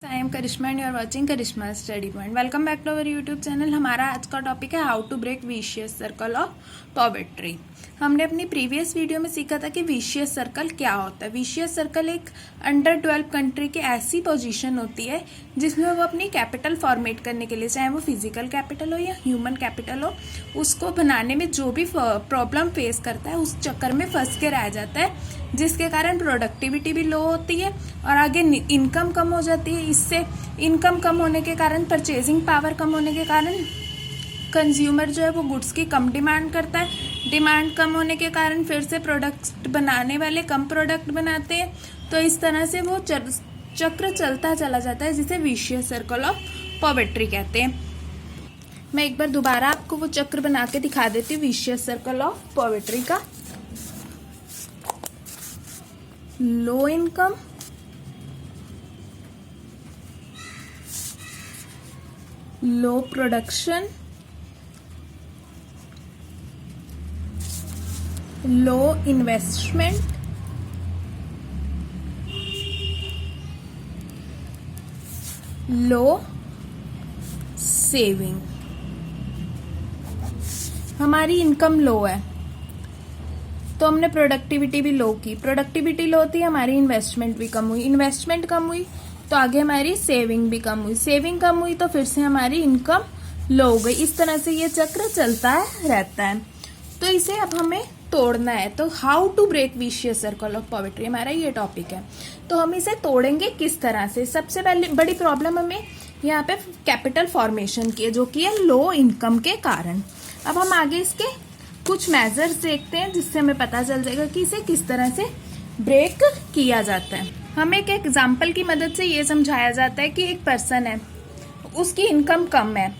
I am Karishma and you are watching Karishma study point. Welcome back to our YouTube channel. हमारा आज का topic है how to break vicious circle of poverty. हमने अपनी previous video में सीखा था कि विशियस सर्कल क्या होता है। विशियस सर्कल एक अंडर डेवलप्ड कंट्री की ऐसी पोजीशन होती है जिसमें वो अपनी कैपिटल फॉर्मेट करने के लिए, चाहे वो फिजिकल कैपिटल हो या ह्यूमन कैपिटल हो, उसको बनाने में जो भी प्रॉब्लम फेस करता है उस चक्कर में फंस के रह जाता है, जिसके कारण प्रोडक्टिविटी भी लो होती है और आगे इनकम कम हो जाती है। इससे इनकम कम होने के कारण, परचेजिंग पावर कम होने के कारण कंज्यूमर जो है वो गुड्स की कम डिमांड करता है। डिमांड कम होने के कारण फिर से प्रोडक्ट बनाने वाले कम प्रोडक्ट बनाते हैं। तो इस तरह से वो चक्र चलता चला जाता है, जिसे विशियस सर्कल ऑफ पॉवर्टी कहते हैं। मैं एक बार दोबारा आपको वो चक्र बना के दिखा देती हूँ विशियस सर्कल ऑफ पॉवर्टी का। लो इनकम, लो प्रोडक्शन, लो इन्वेस्टमेंट, लो सेविंग। हमारी इनकम लो है तो हमने प्रोडक्टिविटी भी लो की। प्रोडक्टिविटी लो थी, हमारी इन्वेस्टमेंट भी कम हुई। इन्वेस्टमेंट कम हुई तो आगे हमारी सेविंग भी कम हुई। सेविंग कम हुई तो फिर से हमारी इनकम लो हो गई। इस तरह से ये चक्र चलता रहता है। तो इसे अब हमें तोड़ना है। तो how to break vicious circle of poverty हमारा ये टॉपिक है। तो हम इसे तोड़ेंगे किस तरह से। सबसे पहले बड़ी प्रॉब्लम हमें यहाँ पे कैपिटल फॉर्मेशन की है, जो कि है लो इनकम के कारण। अब हम आगे इसके कुछ मेजर्स देखते हैं, जिससे हमें पता चल जाएगा कि इसे किस तरह से ब्रेक किया जाता है। हमें एक एग्जाम्पल की मदद से ये समझाया जाता है कि एक पर्सन है, उसकी इनकम कम है,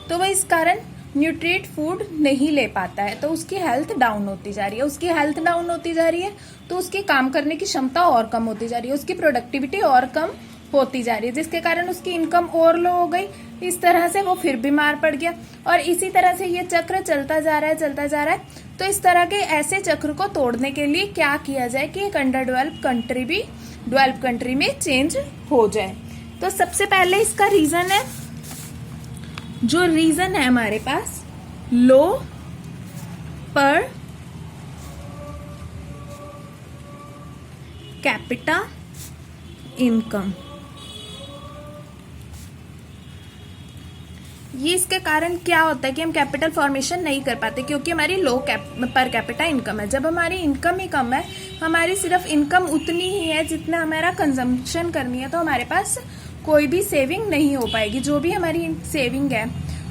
तो वह इस कारण न्यूट्रिएंट फूड नहीं ले पाता है, तो उसकी हेल्थ डाउन होती जा रही है। उसकी हेल्थ डाउन होती जा रही है तो उसकी काम करने की क्षमता और कम होती जा रही है, उसकी प्रोडक्टिविटी और कम होती जा रही है, जिसके कारण उसकी इनकम और लो हो गई। इस तरह से वो फिर बीमार पड़ गया और इसी तरह से ये चक्र चलता जा रहा है। तो इस तरह के ऐसे चक्र को तोड़ने के लिए क्या किया जाए कि एक अंडर डेवलप्ड कंट्री भी डेवलप्ड कंट्री में चेंज हो जाए। तो सबसे पहले इसका रीजन है, जो रीजन है हमारे पास, लो पर कैपिटा इनकम। ये इसके कारण क्या होता है कि हम कैपिटल फॉर्मेशन नहीं कर पाते, क्योंकि हमारी लो पर कैपिटा इनकम है। जब हमारी इनकम ही कम है, हमारी सिर्फ इनकम उतनी ही है जितना हमारा कंजम्पशन करनी है, तो हमारे पास कोई भी सेविंग नहीं हो पाएगी। जो भी हमारी सेविंग है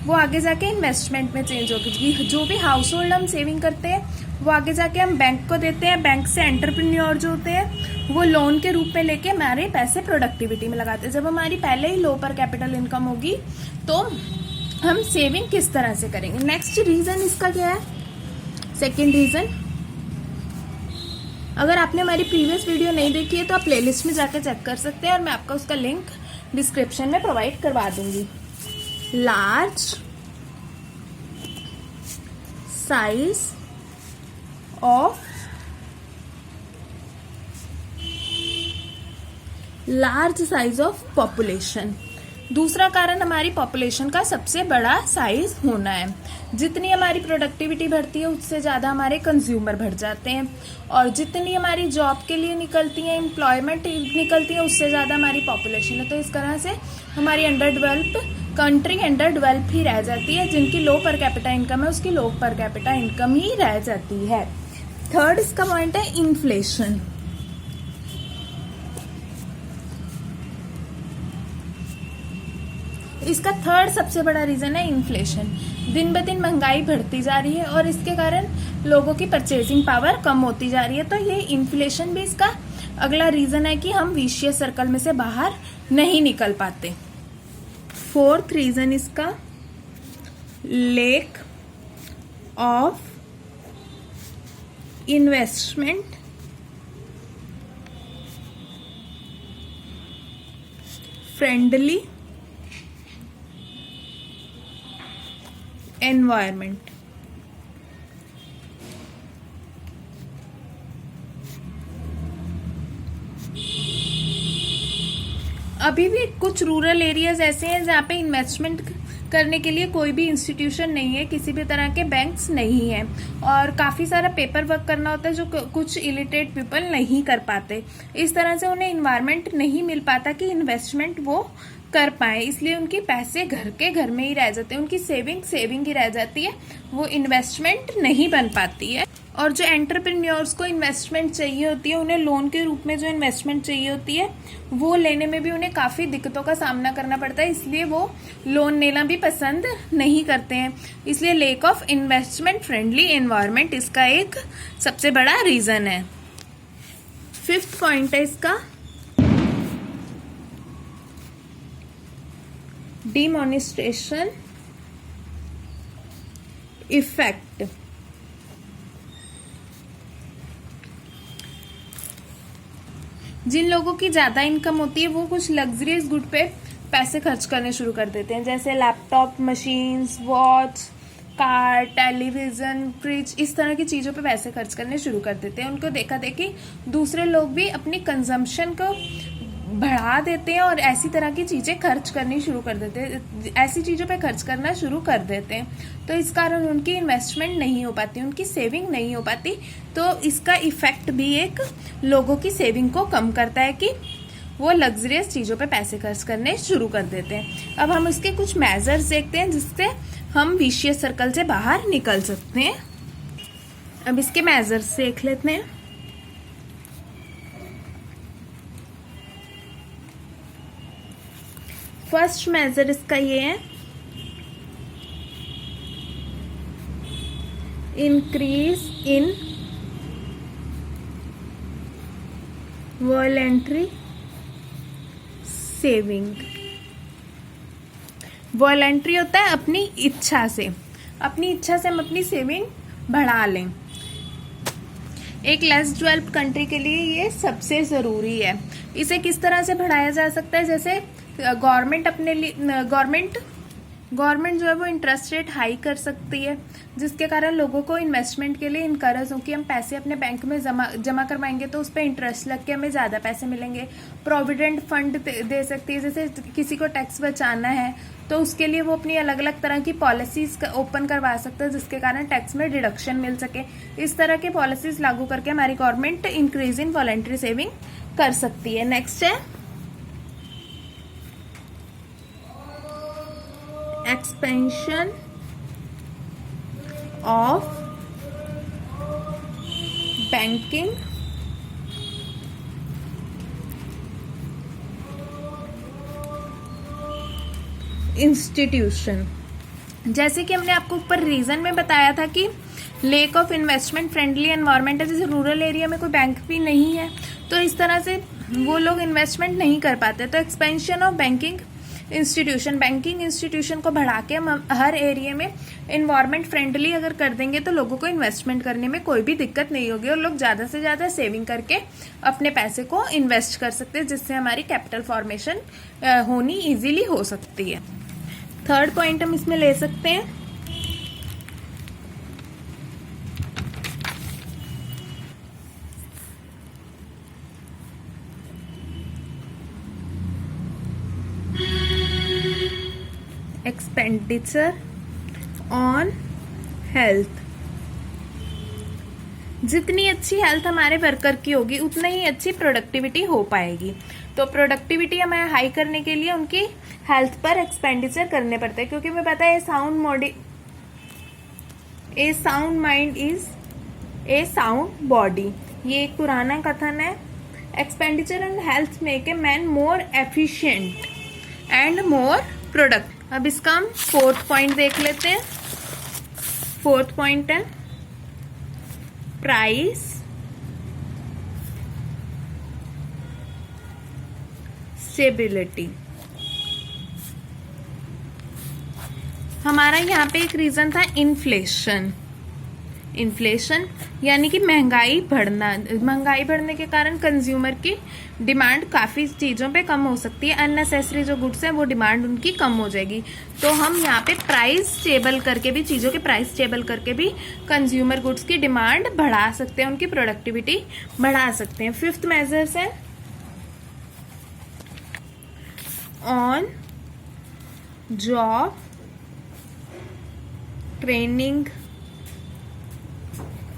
वो आगे जाके इन्वेस्टमेंट में चेंज होगी। जो भी हाउस होल्ड हम सेविंग करते हैं वो आगे जाके हम बैंक को देते हैं। बैंक से एंटरप्रेन्योर जो होते हैं वो लोन के रूप में लेके हमारे पैसे प्रोडक्टिविटी में लगाते हैं। जब हमारी पहले ही लो पर कैपिटल इनकम होगी तो हम सेविंग किस तरह से करेंगे। नेक्स्ट रीजन इसका क्या है, सेकेंड रीजन, अगर आपने हमारी प्रीवियस वीडियो नहीं देखी है तो आप प्लेलिस्ट में जाकर चेक कर सकते हैं और मैं आपका उसका लिंक डिस्क्रिप्शन में प्रोवाइड करवा दूंगी। Large size of population. दूसरा कारण हमारी पॉपुलेशन का सबसे बड़ा साइज होना है। जितनी हमारी प्रोडक्टिविटी बढ़ती है उससे ज़्यादा हमारे कंज्यूमर बढ़ जाते हैं, और जितनी हमारी जॉब के लिए निकलती है, एम्प्लॉयमेंट निकलती है, उससे ज़्यादा हमारी पॉपुलेशन है। तो इस तरह से हमारी under developed country under develop ही रह जाती है। जिनकी लो पर कैपिटा इनकम है उसकी लो पर कैपिटा इनकम ही रह जाती है। थर्ड इसका पॉइंट है इन्फ्लेशन। इसका थर्ड सबसे बड़ा रीजन है इन्फ्लेशन। दिन ब दिन महंगाई बढ़ती जा रही है और इसके कारण लोगों की परचेजिंग पावर कम होती जा रही है। तो ये इन्फ्लेशन भी इसका अगला रीजन है कि हम विशियस सर्कल में से बाहर नहीं निकल पाते। फोर्थ रीजन इसका lack of investment friendly environment. अभी भी कुछ रूरल एरियाज ऐसे हैं जहाँ पे इन्वेस्टमेंट करने के लिए कोई भी इंस्टीट्यूशन नहीं है, किसी भी तरह के बैंक्स नहीं है, और काफ़ी सारा पेपर वर्क करना होता है जो कुछ इलिटरेट पीपल नहीं कर पाते। इस तरह से उन्हें इन्वायरमेंट नहीं मिल पाता कि इन्वेस्टमेंट वो कर पाए, इसलिए उनके पैसे घर के घर में ही रह जाते हैं, उनकी सेविंग ही रह जाती है, वो इन्वेस्टमेंट नहीं बन पाती है। और जो एंटरप्रेन्योर्स को इन्वेस्टमेंट चाहिए होती है, उन्हें लोन के रूप में जो इन्वेस्टमेंट चाहिए होती है वो लेने में भी उन्हें काफ़ी दिक्कतों का सामना करना पड़ता है, इसलिए वो लोन लेना भी पसंद नहीं करते हैं। इसलिए lack of investment friendly environment इसका एक सबसे बड़ा रीज़न है। 5th पॉइंट है इसका डिमॉनिस्ट्रेशन इफेक्ट। जिन लोगों की ज़्यादा इनकम होती है वो कुछ लग्जरियस गुड पे पैसे खर्च करने शुरू कर देते हैं, जैसे laptop, machines, watch, car, television, fridge, इस तरह की चीज़ों पे पैसे खर्च करने शुरू कर देते हैं। उनको देखा देखी दूसरे लोग भी अपनी कंजम्पशन को बढ़ा देते हैं और ऐसी तरह की चीज़ें खर्च करनी शुरू कर देते हैं, ऐसी चीज़ों पे खर्च करना शुरू कर देते हैं। तो इस कारण उनकी इन्वेस्टमेंट नहीं हो पाती, उनकी सेविंग नहीं हो पाती। तो इसका इफेक्ट भी एक लोगों की सेविंग को कम करता है कि वो लग्जरियस चीज़ों पे पैसे खर्च करने शुरू कर देते हैं। अब हम इसके कुछ मेजर्स देखते हैं जिससे हम विशियस सर्कल से बाहर निकल सकते हैं। अब इसके मेजर्स देख लेते हैं। फर्स्ट मेजर इसका ये है, increase in voluntary saving. Voluntary होता है अपनी इच्छा से हम अपनी सेविंग बढ़ा लें। एक लेस डेवलप्ड कंट्री के लिए ये सबसे ज़रूरी है। इसे किस तरह से बढ़ाया जा सकता है, जैसे गवर्नमेंट जो है वो इंटरेस्ट रेट हाई कर सकती है, जिसके कारण लोगों को इन्वेस्टमेंट के लिए इनकरेज हो कि हम पैसे अपने बैंक में जमा करवाएंगे तो उस पर इंटरेस्ट लग के हमें ज़्यादा पैसे मिलेंगे। प्रोविडेंट फंड दे सकती है, जैसे किसी को टैक्स बचाना है तो उसके लिए वो अपनी अलग अलग तरह की पॉलिसीज ओपन करवा सकते हैं जिसके कारण टैक्स में डिडक्शन मिल सके। इस तरह की पॉलिसीज लागू करके हमारी government increase in voluntary saving कर सकती है। नेक्स्ट है एक्सपेंशन ऑफ बैंकिंग इंस्टीट्यूशन। जैसे कि हमने आपको ऊपर रीजन में बताया था कि lack of investment friendly environment है, जैसे रूरल एरिया में कोई बैंक भी नहीं है तो इस तरह से वो लोग इन्वेस्टमेंट नहीं कर पाते। तो एक्सपेंशन ऑफ बैंकिंग इंस्टीट्यूशन को बढ़ा के हम हर एरिया में इन्वायरमेंट फ्रेंडली अगर कर देंगे तो लोगों को इन्वेस्टमेंट करने में कोई भी दिक्कत नहीं होगी और लोग ज़्यादा से ज़्यादा सेविंग करके अपने पैसे को इन्वेस्ट कर सकते हैं, जिससे हमारी कैपिटल फॉर्मेशन होनी इजीली हो सकती है। थर्ड पॉइंट हम इसमें ले सकते हैं एक्सपेंडिचर ऑन हेल्थ। जितनी अच्छी हेल्थ हमारे वर्कर की होगी उतना ही अच्छी प्रोडक्टिविटी हो पाएगी। तो प्रोडक्टिविटी हमें हाई करने के लिए उनकी हेल्थ पर एक्सपेंडिचर करने पड़ते हैं, क्योंकि हमें पता है a sound mind is a sound body. ये एक पुराना कथन है। Expenditure on health make a man more efficient and more product. अब इसका हम 4th पॉइंट देख लेते हैं। 4th पॉइंट है प्राइस स्टेबिलिटी। हमारा यहाँ पे एक रीजन था इन्फ्लेशन यानी कि महंगाई बढ़ने के कारण कंज्यूमर की डिमांड काफ़ी चीज़ों पे कम हो सकती है। अननेसेसरी जो गुड्स हैं वो डिमांड उनकी कम हो जाएगी। तो हम यहाँ पे प्राइस स्टेबल करके भी, चीज़ों के प्राइस स्टेबल करके भी कंज्यूमर गुड्स की डिमांड बढ़ा सकते हैं, उनकी प्रोडक्टिविटी बढ़ा सकते हैं। 5th मेजर्स है ऑन जॉब ट्रेनिंग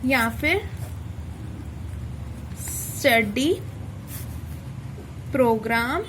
या फिर स्टडी प्रोग्राम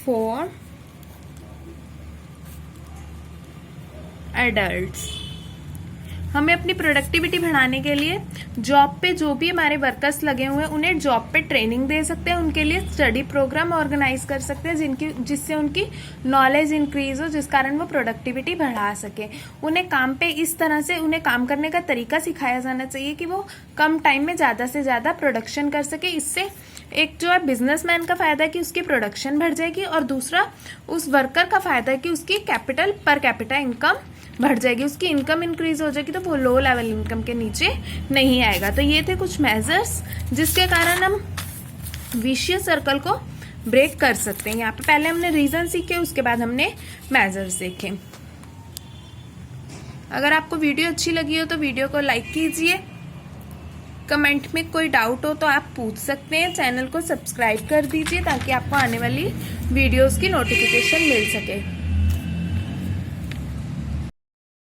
फॉर एडल्ट्स। हमें अपनी प्रोडक्टिविटी बढ़ाने के लिए जॉब पे जो भी हमारे वर्कर्स लगे हुए हैं उन्हें जॉब पे ट्रेनिंग दे सकते हैं, उनके लिए स्टडी प्रोग्राम ऑर्गेनाइज कर सकते हैं जिससे उनकी नॉलेज इंक्रीज हो, जिस कारण वो प्रोडक्टिविटी बढ़ा सके। उन्हें काम पे इस तरह से उन्हें काम करने का तरीका सिखाया जाना चाहिए कि वो कम टाइम में ज्यादा से ज्यादा प्रोडक्शन कर सके। इससे एक जो है बिजनेसमैन का फायदा है कि उसकी प्रोडक्शन बढ़ जाएगी, और दूसरा उस वर्कर का फायदा है कि उसकी कैपिटल पर कैपिटा इनकम बढ़ जाएगी, उसकी इनकम इंक्रीज हो जाएगी, तो वो लो लेवल इनकम के नीचे नहीं आएगा। तो ये थे कुछ मेजर्स जिसके कारण हम विशियस सर्कल को ब्रेक कर सकते हैं। यहाँ पे पहले हमने रीजन सीखे, उसके बाद हमने मेजर्स देखे। अगर आपको वीडियो अच्छी लगी हो तो वीडियो को लाइक कीजिए, कमेंट में कोई डाउट हो तो आप पूछ सकते हैं, चैनल को सब्सक्राइब कर दीजिए ताकि आपको आने वाली वीडियोस की नोटिफिकेशन मिल सके।